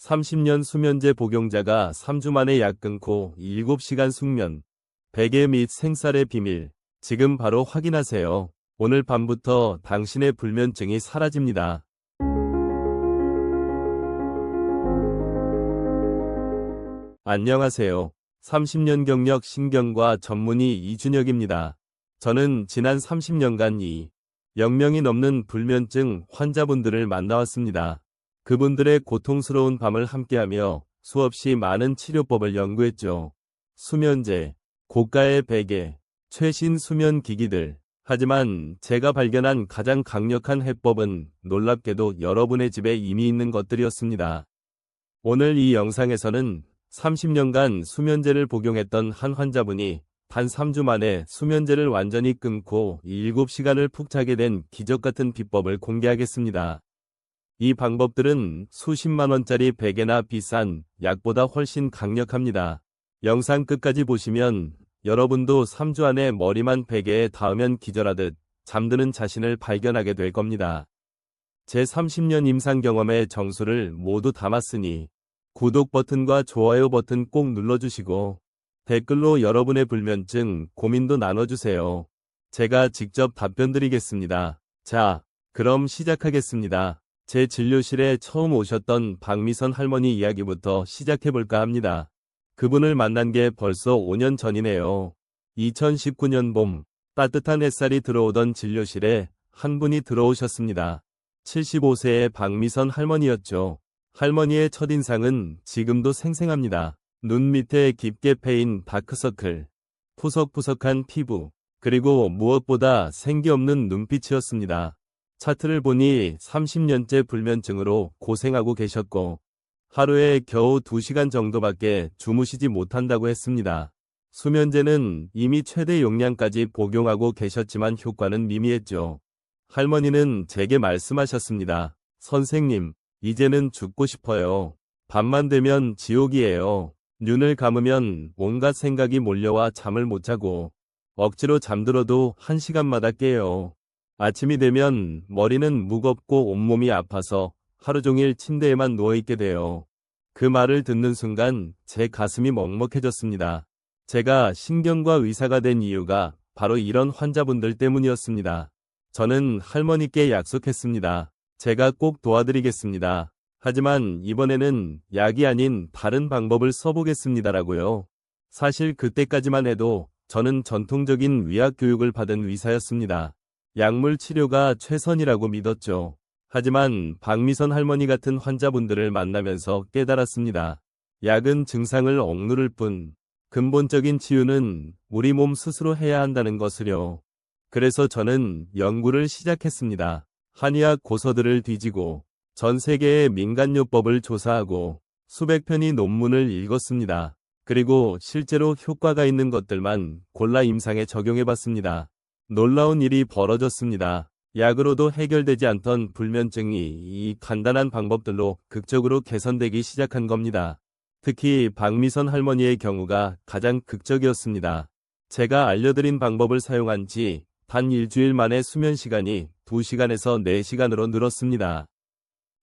30년 수면제 복용자가 3주 만에 약 끊고 7시간 숙면, 베개 및 생살의 비밀, 지금 바로 확인하세요. 오늘 밤부터 당신의 불면증이 사라집니다. 안녕하세요. 30년 경력 신경과 전문의 이준혁입니다. 저는 지난 30년간 0명이 넘는 불면증 환자분들을 만나왔습니다. 그분들의 고통스러운 밤을 함께하며 수없이 많은 치료법을 연구했죠. 수면제, 고가의 베개, 최신 수면 기기들. 하지만 제가 발견한 가장 강력한 해법은 놀랍게도 여러분의 집에 이미 있는 것들이었습니다. 오늘 이 영상에서는 30년간 수면제를 복용했던 한 환자분이 단 3주 만에 수면제를 완전히 끊고 7시간을 푹 자게 된 기적같은 비법을 공개하겠습니다. 이 방법들은 수십만 원짜리 베개나 비싼 약보다 훨씬 강력합니다. 영상 끝까지 보시면 여러분도 3주 안에 머리만 베개에 닿으면 기절하듯 잠드는 자신을 발견하게 될 겁니다. 제 30년 임상 경험의 정수를 모두 담았으니 구독 버튼과 좋아요 버튼 꼭 눌러주시고 댓글로 여러분의 불면증 고민도 나눠주세요. 제가 직접 답변 드리겠습니다. 자, 그럼 시작하겠습니다. 제 진료실에 처음 오셨던 박미선 할머니 이야기부터 시작해볼까 합니다. 그분을 만난 게 벌써 5년 전이네요. 2019년 봄, 따뜻한 햇살이 들어오던 진료실에 한 분이 들어오셨습니다. 75세의 박미선 할머니였죠. 할머니의 첫인상은 지금도 생생합니다. 눈 밑에 깊게 패인 다크서클, 푸석푸석한 피부, 그리고 무엇보다 생기 없는 눈빛이었습니다. 차트를 보니 30년째 불면증으로 고생하고 계셨고 하루에 겨우 2시간 정도밖에 주무시지 못한다고 했습니다. 수면제는 이미 최대 용량까지 복용하고 계셨지만 효과는 미미했죠. 할머니는 제게 말씀하셨습니다. 선생님, 이제는 죽고 싶어요. 밤만 되면 지옥이에요. 눈을 감으면 온갖 생각이 몰려와 잠을 못 자고 억지로 잠들어도 1시간마다 깨요. 아침이 되면 머리는 무겁고 온몸이 아파서 하루 종일 침대에만 누워있게 돼요. 그 말을 듣는 순간 제 가슴이 먹먹해졌습니다. 제가 신경과 의사가 된 이유가 바로 이런 환자분들 때문이었습니다. 저는 할머니께 약속했습니다. 제가 꼭 도와드리겠습니다. 하지만 이번에는 약이 아닌 다른 방법을 써보겠습니다라고요. 사실 그때까지만 해도 저는 전통적인 의학 교육을 받은 의사였습니다. 약물 치료가 최선이라고 믿었죠. 하지만 박미선 할머니 같은 환자분들을 만나면서 깨달았습니다. 약은 증상을 억누를 뿐 근본적인 치유는 우리 몸 스스로 해야 한다는 것을요. 그래서 저는 연구를 시작했습니다. 한의학 고서들을 뒤지고 전 세계의 민간요법을 조사하고 수백 편의 논문을 읽었습니다. 그리고 실제로 효과가 있는 것들만 골라 임상에 적용해봤습니다. 놀라운 일이 벌어졌습니다. 약으로도 해결되지 않던 불면증이 이 간단한 방법들로 극적으로 개선되기 시작한 겁니다. 특히 박미선 할머니의 경우가 가장 극적이었습니다. 제가 알려드린 방법을 사용한 지 단 일주일 만에 수면 시간이 2시간에서 4시간으로 늘었습니다.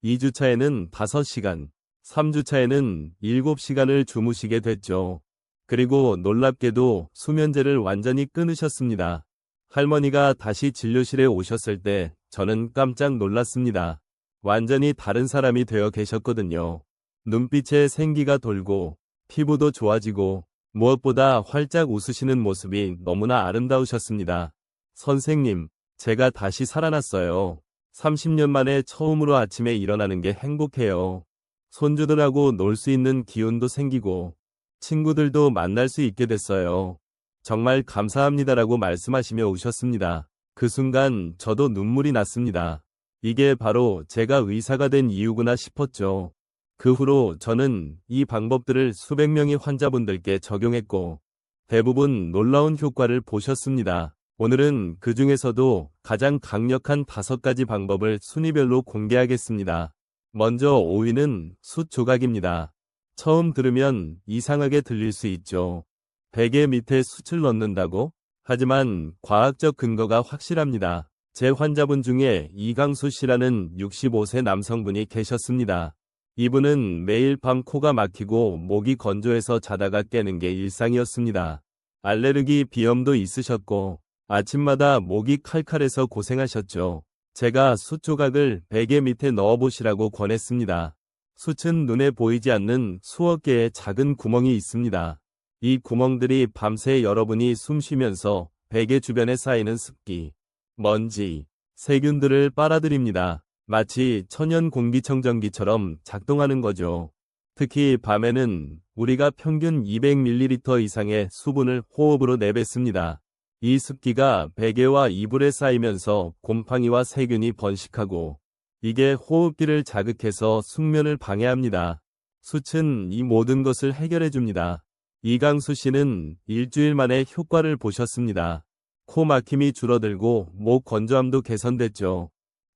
2주차에는 5시간, 3주차에는 7시간을 주무시게 됐죠. 그리고 놀랍게도 수면제를 완전히 끊으셨습니다. 할머니가 다시 진료실에 오셨을 때 저는 깜짝 놀랐습니다. 완전히 다른 사람이 되어 계셨거든요. 눈빛에 생기가 돌고 피부도 좋아지고 무엇보다 활짝 웃으시는 모습이 너무나 아름다우셨습니다. 선생님, 제가 다시 살아났어요. 30년 만에 처음으로 아침에 일어나는 게 행복해요. 손주들하고 놀 수 있는 기운도 생기고 친구들도 만날 수 있게 됐어요. 정말 감사합니다라고 말씀하시며 우셨습니다. 그 순간 저도 눈물이 났습니다. 이게 바로 제가 의사가 된 이유구나 싶었죠. 그 후로 저는 이 방법들을 수백 명의 환자분들께 적용했고 대부분 놀라운 효과를 보셨습니다. 오늘은 그 중에서도 가장 강력한 5가지 방법을 순위별로 공개하겠습니다. 먼저 5위는 숯 조각입니다. 처음 들으면 이상하게 들릴 수 있죠. 베개 밑에 숯을 넣는다고? 하지만 과학적 근거가 확실합니다. 제 환자분 중에 이강수 씨라는 65세 남성분이 계셨습니다. 이분은 매일 밤 코가 막히고 목이 건조해서 자다가 깨는 게 일상이었습니다. 알레르기 비염도 있으셨고 아침마다 목이 칼칼해서 고생하셨죠. 제가 숯 조각을 베개 밑에 넣어보시라고 권했습니다. 숯은 눈에 보이지 않는 수억 개의 작은 구멍이 있습니다. 이 구멍들이 밤새 여러분이 숨 쉬면서 베개 주변에 쌓이는 습기, 먼지, 세균들을 빨아들입니다. 마치 천연 공기청정기처럼 작동하는 거죠. 특히 밤에는 우리가 평균 200ml 이상의 수분을 호흡으로 내뱉습니다. 이 습기가 베개와 이불에 쌓이면서 곰팡이와 세균이 번식하고 이게 호흡기를 자극해서 숙면을 방해합니다. 숯은 이 모든 것을 해결해 줍니다. 이강수 씨는 일주일 만에 효과를 보셨습니다. 코 막힘이 줄어들고 목 건조함도 개선됐죠.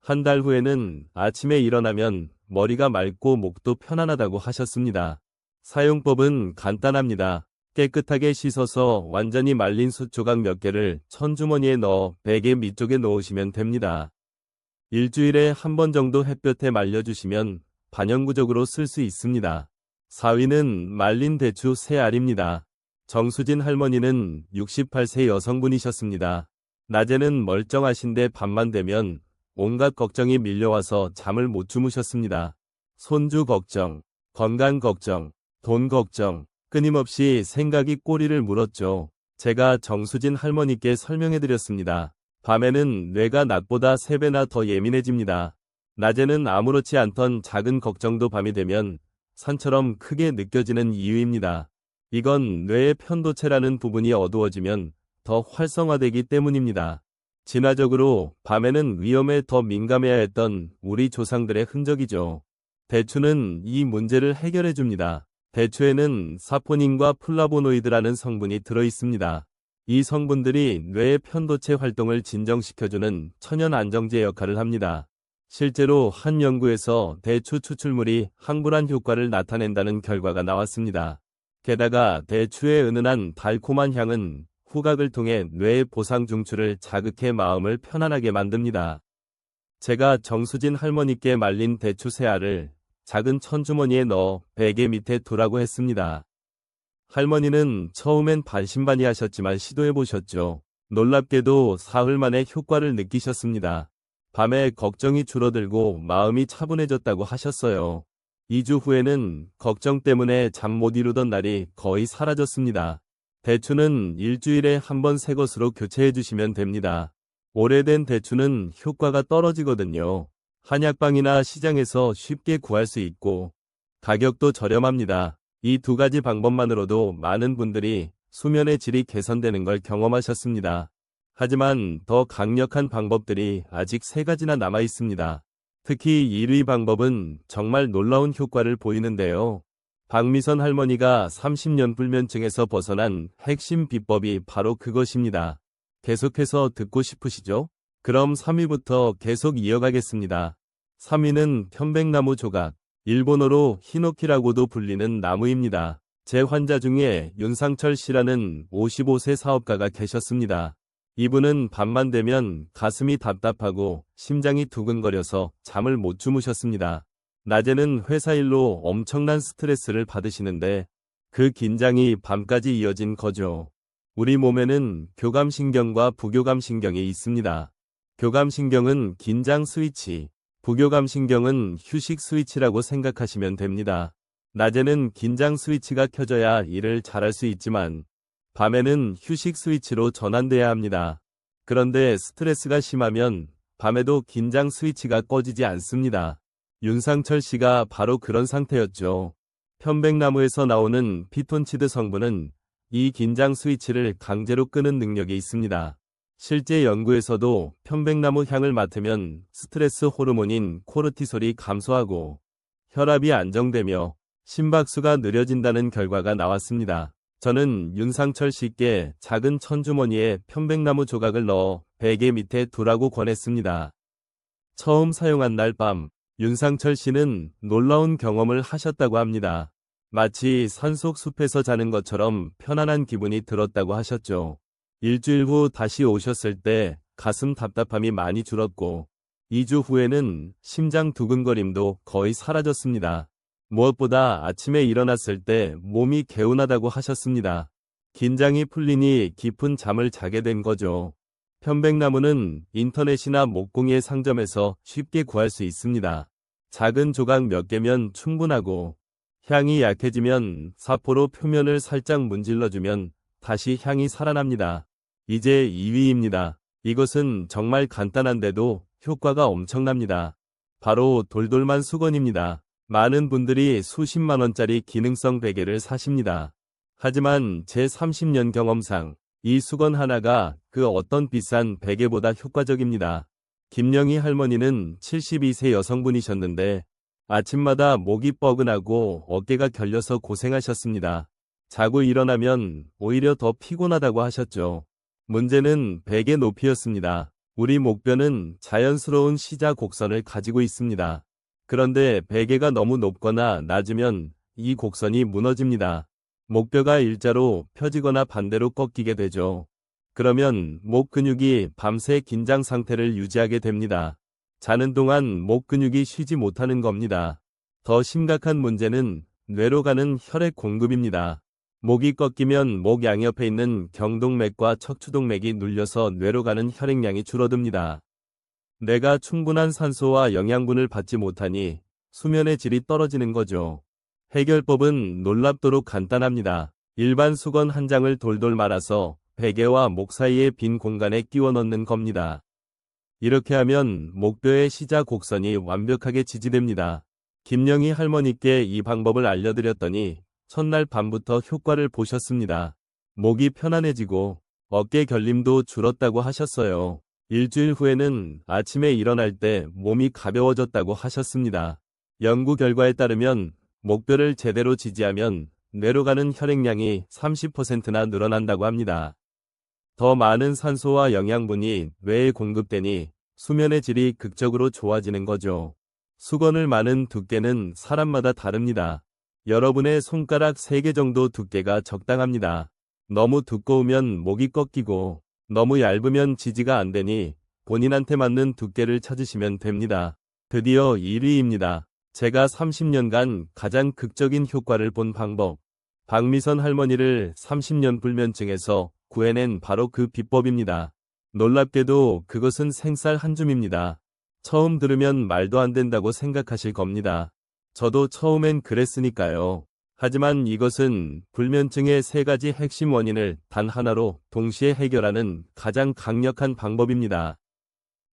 한 달 후에는 아침에 일어나면 머리가 맑고 목도 편안하다고 하셨습니다. 사용법은 간단합니다. 깨끗하게 씻어서 완전히 말린 숯 조각 몇 개를 천주머니에 넣어 베개 밑쪽에 놓으시면 됩니다. 일주일에 한 번 정도 햇볕에 말려주시면 반영구적으로 쓸 수 있습니다. 4위는 말린 대추 새알입니다. 정수진 할머니는 68세 여성분이셨습니다. 낮에는 멀쩡하신데 밤만 되면 온갖 걱정이 밀려와서 잠을 못 주무셨습니다. 손주 걱정, 건강 걱정, 돈 걱정, 끊임없이 생각이 꼬리를 물었죠. 제가 정수진 할머니께 설명해드렸습니다. 밤에는 뇌가 낮보다 3배나 더 예민해집니다. 낮에는 아무렇지 않던 작은 걱정도 밤이 되면 산처럼 크게 느껴지는 이유입니다. 이건 뇌의 편도체라는 부분이 어두워지면 더 활성화되기 때문입니다. 진화적으로 밤에는 위험에 더 민감해야 했던 우리 조상들의 흔적이죠. 대추는 이 문제를 해결해 줍니다. 대추에는 사포닌과 플라보노이드라는 성분이 들어있습니다. 이 성분들이 뇌의 편도체 활동을 진정시켜주는 천연 안정제 역할을 합니다. 실제로 한 연구에서 대추 추출물이 항불안 효과를 나타낸다는 결과가 나왔습니다. 게다가 대추의 은은한 달콤한 향은 후각을 통해 뇌의 보상 중추를 자극해 마음을 편안하게 만듭니다. 제가 정수진 할머니께 말린 대추 새알을 작은 천주머니에 넣어 베개 밑에 두라고 했습니다. 할머니는 처음엔 반신반의하셨지만 시도해보셨죠. 놀랍게도 사흘 만에 효과를 느끼셨습니다. 밤에 걱정이 줄어들고 마음이 차분해졌다고 하셨어요. 2주 후에는 걱정 때문에 잠 못 이루던 날이 거의 사라졌습니다. 대추는 일주일에 한 번 새 것으로 교체해 주시면 됩니다. 오래된 대추는 효과가 떨어지거든요. 한약방이나 시장에서 쉽게 구할 수 있고 가격도 저렴합니다. 이 두 가지 방법만으로도 많은 분들이 수면의 질이 개선되는 걸 경험하셨습니다. 하지만 더 강력한 방법들이 아직 3가지나 남아 있습니다. 특히 1위 방법은 정말 놀라운 효과를 보이는데요. 박미선 할머니가 30년 불면증에서 벗어난 핵심 비법이 바로 그것입니다. 계속해서 듣고 싶으시죠? 그럼 3위부터 계속 이어가겠습니다. 3위는 편백나무 조각, 일본어로 히노키라고도 불리는 나무입니다. 제 환자 중에 윤상철 씨라는 55세 사업가가 계셨습니다. 이분은 밤만 되면 가슴이 답답하고 심장이 두근거려서 잠을 못 주무셨습니다. 낮에는 회사 일로 엄청난 스트레스를 받으시는데 그 긴장이 밤까지 이어진 거죠. 우리 몸에는 교감신경과 부교감신경이 있습니다. 교감신경은 긴장 스위치, 부교감신경은 휴식 스위치라고 생각하시면 됩니다. 낮에는 긴장 스위치가 켜져야 일을 잘할 수 있지만 밤에는 휴식 스위치로 전환돼야 합니다. 그런데 스트레스가 심하면 밤에도 긴장 스위치가 꺼지지 않습니다. 윤상철 씨가 바로 그런 상태였죠. 편백나무에서 나오는 피톤치드 성분은 이 긴장 스위치를 강제로 끄는 능력이 있습니다. 실제 연구에서도 편백나무 향을 맡으면 스트레스 호르몬인 코르티솔이 감소하고 혈압이 안정되며 심박수가 느려진다는 결과가 나왔습니다. 저는 윤상철 씨께 작은 천주머니에 편백나무 조각을 넣어 베개 밑에 두라고 권했습니다. 처음 사용한 날 밤, 윤상철 씨는 놀라운 경험을 하셨다고 합니다. 마치 산속 숲에서 자는 것처럼 편안한 기분이 들었다고 하셨죠. 일주일 후 다시 오셨을 때 가슴 답답함이 많이 줄었고 2주 후에는 심장 두근거림도 거의 사라졌습니다. 무엇보다 아침에 일어났을 때 몸이 개운하다고 하셨습니다. 긴장이 풀리니 깊은 잠을 자게 된 거죠. 편백나무는 인터넷이나 목공예 상점에서 쉽게 구할 수 있습니다. 작은 조각 몇 개면 충분하고 향이 약해지면 사포로 표면을 살짝 문질러주면 다시 향이 살아납니다. 이제 2위입니다. 이것은 정말 간단한데도 효과가 엄청납니다. 바로 돌돌만 수건입니다. 많은 분들이 수십만 원짜리 기능성 베개를 사십니다. 하지만 제 30년 경험상 이 수건 하나가 그 어떤 비싼 베개보다 효과적입니다. 김영희 할머니는 72세 여성분이셨는데 아침마다 목이 뻐근하고 어깨가 결려서 고생하셨습니다. 자고 일어나면 오히려 더 피곤하다고 하셨죠. 문제는 베개 높이였습니다. 우리 목뼈는 자연스러운 시자 곡선을 가지고 있습니다. 그런데 베개가 너무 높거나 낮으면 이 곡선이 무너집니다. 목뼈가 일자로 펴지거나 반대로 꺾이게 되죠. 그러면 목 근육이 밤새 긴장 상태를 유지하게 됩니다. 자는 동안 목 근육이 쉬지 못하는 겁니다. 더 심각한 문제는 뇌로 가는 혈액 공급입니다. 목이 꺾이면 목 양옆에 있는 경동맥과 척추동맥이 눌려서 뇌로 가는 혈액량이 줄어듭니다. 뇌가 충분한 산소와 영양분을 받지 못하니 수면의 질이 떨어지는 거죠. 해결법은 놀랍도록 간단합니다. 일반 수건 한 장을 돌돌 말아서 베개와 목 사이의 빈 공간에 끼워 넣는 겁니다. 이렇게 하면 목뼈의 시자 곡선이 완벽하게 지지됩니다. 김영희 할머니께 이 방법을 알려드렸더니 첫날 밤부터 효과를 보셨습니다. 목이 편안해지고 어깨 결림도 줄었다고 하셨어요. 일주일 후에는 아침에 일어날 때 몸이 가벼워졌다고 하셨습니다. 연구 결과에 따르면 목뼈를 제대로 지지하면 뇌로 가는 혈액량이 30%나 늘어난다고 합니다. 더 많은 산소와 영양분이 뇌에 공급되니 수면의 질이 극적으로 좋아지는 거죠. 수건을 마는 두께는 사람마다 다릅니다. 여러분의 손가락 3개 정도 두께가 적당합니다. 너무 두꺼우면 목이 꺾이고 너무 얇으면 지지가 안 되니 본인한테 맞는 두께를 찾으시면 됩니다. 드디어 1위입니다. 제가 30년간 가장 극적인 효과를 본 방법. 박미선 할머니를 30년 불면증에서 구해낸 바로 그 비법입니다. 놀랍게도 그것은 생쌀 한 줌입니다. 처음 들으면 말도 안 된다고 생각하실 겁니다. 저도 처음엔 그랬으니까요. 하지만 이것은 불면증의 3가지 핵심 원인을 단 하나로 동시에 해결하는 가장 강력한 방법입니다.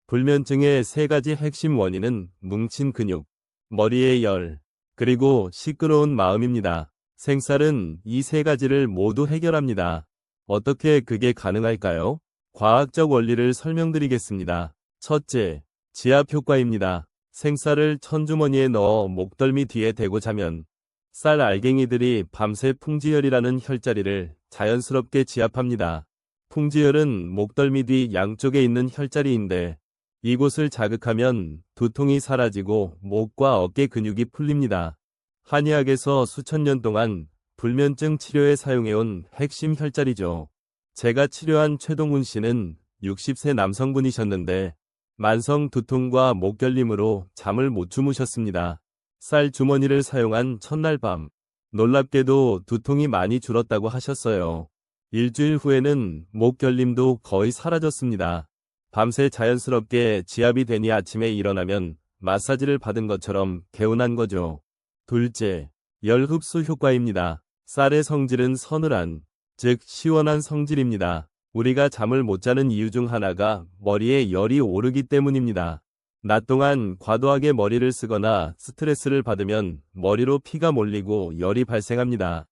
불면증의 3가지 핵심 원인은 뭉친 근육, 머리의 열, 그리고 시끄러운 마음입니다. 생쌀은 이 3가지를 모두 해결합니다. 어떻게 그게 가능할까요? 과학적 원리를 설명드리겠습니다. 첫째, 지압 효과입니다. 생쌀을 천주머니에 넣어 목덜미 뒤에 대고 자면 쌀 알갱이들이 밤새 풍지열이라는 혈자리를 자연스럽게 지압합니다. 풍지열은 목덜미 뒤 양쪽에 있는 혈자리인데 이곳을 자극하면 두통이 사라지고 목과 어깨 근육이 풀립니다. 한의학에서 수천 년 동안 불면증 치료에 사용해온 핵심 혈자리죠. 제가 치료한 최동훈 씨는 60세 남성분이셨는데 만성 두통과 목 결림으로 잠을 못 주무셨습니다. 쌀 주머니를 사용한 첫날 밤, 놀랍게도 두통이 많이 줄었다고 하셨어요. 일주일 후에는 목 결림도 거의 사라졌습니다. 밤새 자연스럽게 지압이 되니 아침에 일어나면 마사지를 받은 것처럼 개운한 거죠. 둘째, 열 흡수 효과입니다. 쌀의 성질은 서늘한, 즉 시원한 성질입니다. 우리가 잠을 못 자는 이유 중 하나가 머리에 열이 오르기 때문입니다. 낮 동안 과도하게 머리를 쓰거나 스트레스를 받으면 머리로 피가 몰리고 열이 발생합니다.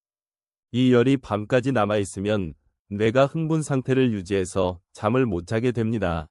이 열이 밤까지 남아있으면 뇌가 흥분 상태를 유지해서 잠을 못 자게 됩니다.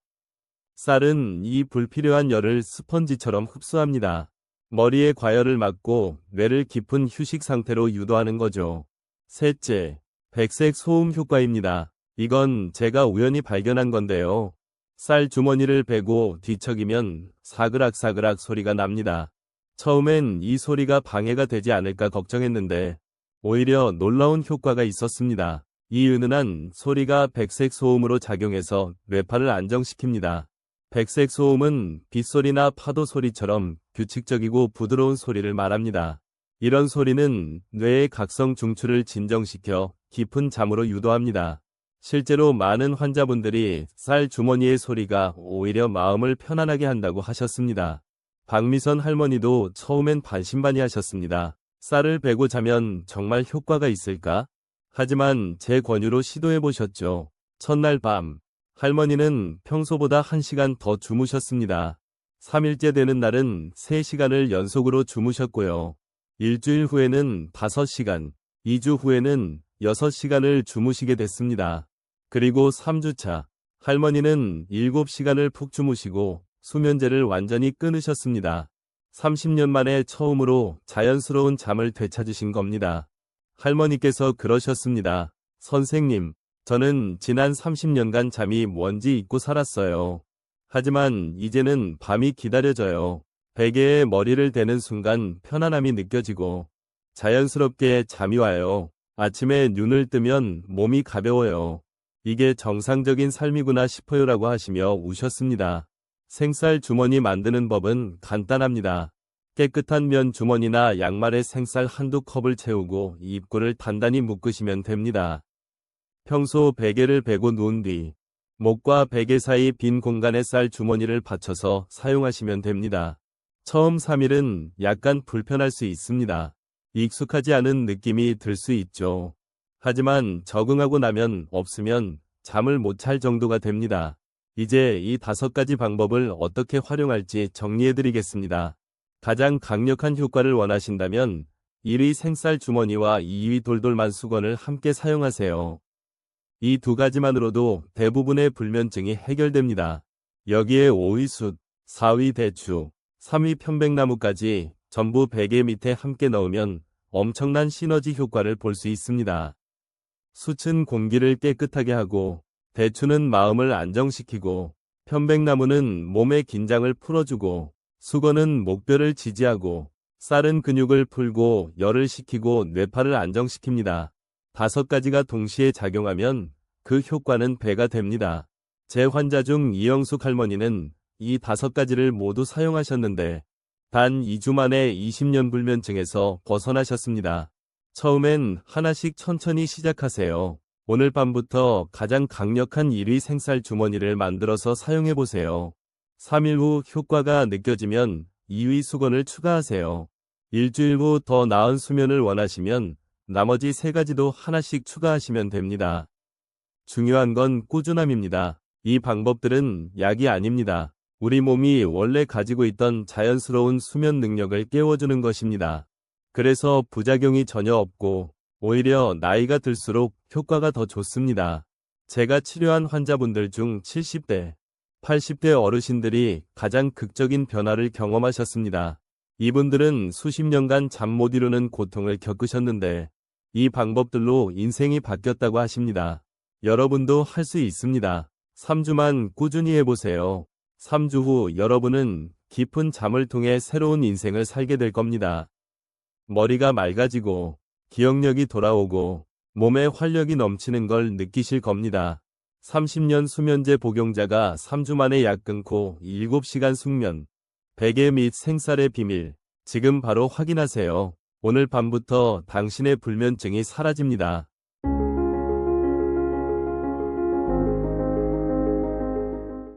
쌀은 이 불필요한 열을 스펀지처럼 흡수합니다. 머리의 과열을 막고 뇌를 깊은 휴식 상태로 유도하는 거죠. 셋째, 백색 소음 효과입니다. 이건 제가 우연히 발견한 건데요. 쌀 주머니를 베고 뒤척이면 사그락사그락 소리가 납니다. 처음엔 이 소리가 방해가 되지 않을까 걱정했는데 오히려 놀라운 효과가 있었습니다. 이 은은한 소리가 백색 소음으로 작용해서 뇌파를 안정시킵니다. 백색 소음은 빗소리나 파도 소리처럼 규칙적이고 부드러운 소리를 말합니다. 이런 소리는 뇌의 각성 중추를 진정시켜 깊은 잠으로 유도합니다. 실제로 많은 환자분들이 쌀 주머니의 소리가 오히려 마음을 편안하게 한다고 하셨습니다. 박미선 할머니도 처음엔 반신반의하셨습니다. 쌀을 베고 자면 정말 효과가 있을까? 하지만 제 권유로 시도해보셨죠. 첫날 밤, 할머니는 평소보다 1시간 더 주무셨습니다. 3일째 되는 날은 3시간을 연속으로 주무셨고요. 일주일 후에는 5시간, 2주 후에는 6시간을 주무시게 됐습니다. 그리고 3주차, 할머니는 7시간을 푹 주무시고 수면제를 완전히 끊으셨습니다. 30년 만에 처음으로 자연스러운 잠을 되찾으신 겁니다. 할머니께서 그러셨습니다. 선생님, 저는 지난 30년간 잠이 뭔지 잊고 살았어요. 하지만 이제는 밤이 기다려져요. 베개에 머리를 대는 순간 편안함이 느껴지고 자연스럽게 잠이 와요. 아침에 눈을 뜨면 몸이 가벼워요. 이게 정상적인 삶이구나 싶어요라고 하시며 우셨습니다. 생쌀 주머니 만드는 법은 간단합니다. 깨끗한 면 주머니나 양말에 생쌀 한두 컵을 채우고 입구를 단단히 묶으시면 됩니다. 평소 베개를 베고 누운 뒤 목과 베개 사이 빈 공간에 쌀 주머니를 받쳐서 사용하시면 됩니다. 처음 3일은 약간 불편할 수 있습니다. 익숙하지 않은 느낌이 들 수 있죠. 하지만 적응하고 나면 없으면 잠을 못 잘 정도가 됩니다. 이제 이 5가지 방법을 어떻게 활용할지 정리해드리겠습니다. 가장 강력한 효과를 원하신다면 1위 생쌀 주머니와 2위 돌돌만 수건을 함께 사용하세요. 이 2가지만으로도 대부분의 불면증이 해결됩니다. 여기에 5위 숯, 4위 대추, 3위 편백나무까지 전부 베개 밑에 함께 넣으면 엄청난 시너지 효과를 볼 수 있습니다. 숯은 공기를 깨끗하게 하고 대추는 마음을 안정시키고 편백나무는 몸의 긴장을 풀어주고 수건은 목뼈를 지지하고 쌀은 근육을 풀고 열을 식히고 뇌파를 안정시킵니다. 5가지가 동시에 작용하면 그 효과는 배가 됩니다. 제 환자 중 이영숙 할머니는 이 5가지를 모두 사용하셨는데 단 2주 만에 20년 불면증에서 벗어나셨습니다. 처음엔 하나씩 천천히 시작하세요. 오늘 밤부터 가장 강력한 1위 생쌀 주머니를 만들어서 사용해보세요. 3일 후 효과가 느껴지면 2위 수건을 추가하세요. 일주일 후 더 나은 수면을 원하시면 나머지 3가지도 하나씩 추가하시면 됩니다. 중요한 건 꾸준함입니다. 이 방법들은 약이 아닙니다. 우리 몸이 원래 가지고 있던 자연스러운 수면 능력을 깨워주는 것입니다. 그래서 부작용이 전혀 없고 오히려 나이가 들수록 효과가 더 좋습니다. 제가 치료한 환자분들 중 70대, 80대 어르신들이 가장 극적인 변화를 경험하셨습니다. 이분들은 수십 년간 잠 못 이루는 고통을 겪으셨는데 이 방법들로 인생이 바뀌었다고 하십니다. 여러분도 할 수 있습니다. 3주만 꾸준히 해보세요. 3주 후 여러분은 깊은 잠을 통해 새로운 인생을 살게 될 겁니다. 머리가 맑아지고 기억력이 돌아오고 몸에 활력이 넘치는 걸 느끼실 겁니다. 30년 수면제 복용자가 3주 만에 약 끊고 7시간 숙면, 베개 및 생쌀의 비밀, 지금 바로 확인하세요. 오늘 밤부터 당신의 불면증이 사라집니다.